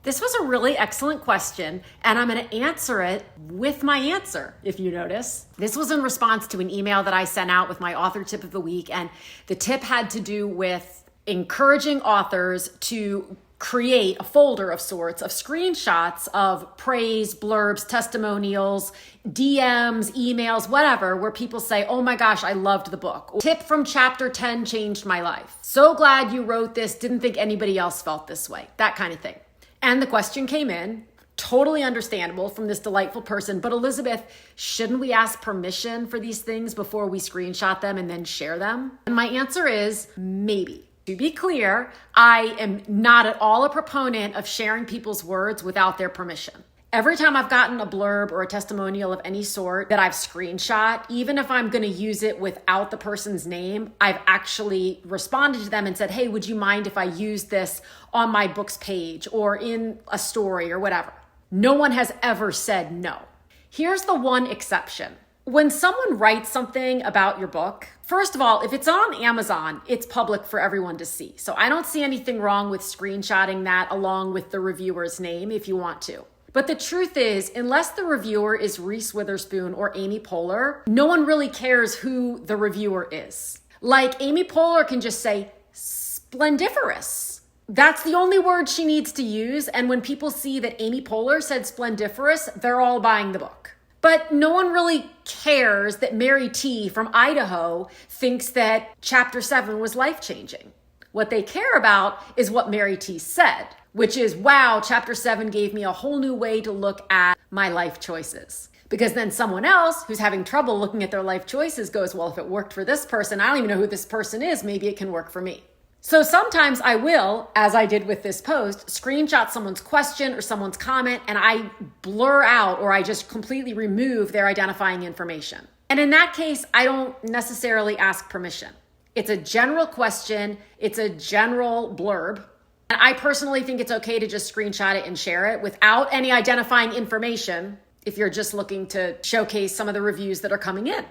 This was a really excellent question, and I'm going to answer it with my answer, if you notice. This was in response to an email that I sent out with my author tip of the week, and the tip had to do with encouraging authors to create a folder of sorts of screenshots of praise, blurbs, testimonials, DMs, emails, whatever, where people say, oh my gosh, I loved the book. Tip from chapter 10 changed my life. So glad you wrote this. Didn't think anybody else felt this way. That kind of thing. And the question came in, totally understandable from this delightful person. But Elizabeth, shouldn't we ask permission for these things before we screenshot them and then share them? And my answer is maybe. To be clear, I am not at all a proponent of sharing people's words without their permission. Every time I've gotten a blurb or a testimonial of any sort that I've screenshot, even if I'm going to use it without the person's name, I've actually responded to them and said, hey, would you mind if I use this on my book's page or in a story or whatever? No one has ever said no. Here's the one exception. When someone writes something about your book, first of all, if it's on Amazon, it's public for everyone to see. So I don't see anything wrong with screenshotting that along with the reviewer's name if you want to. But the truth is, unless the reviewer is Reese Witherspoon or Amy Poehler, no one really cares who the reviewer is. Like Amy Poehler can just say, splendiferous. That's the only word she needs to use. And when people see that Amy Poehler said splendiferous, they're all buying the book. But no one really cares that Mary T from Idaho thinks that chapter 7 was life-changing. What they care about is what Mary T said, which is, wow, chapter 7 gave me a whole new way to look at my life choices. Because then someone else who's having trouble looking at their life choices goes, well, if it worked for this person, I don't even know who this person is. Maybe it can work for me. So sometimes I will, as I did with this post, screenshot someone's question or someone's comment, and I blur out or I just completely remove their identifying information. And in that case, I don't necessarily ask permission. It's a general question. It's a general blurb. And I personally think it's okay to just screenshot it and share it without any identifying information if you're just looking to showcase some of the reviews that are coming in.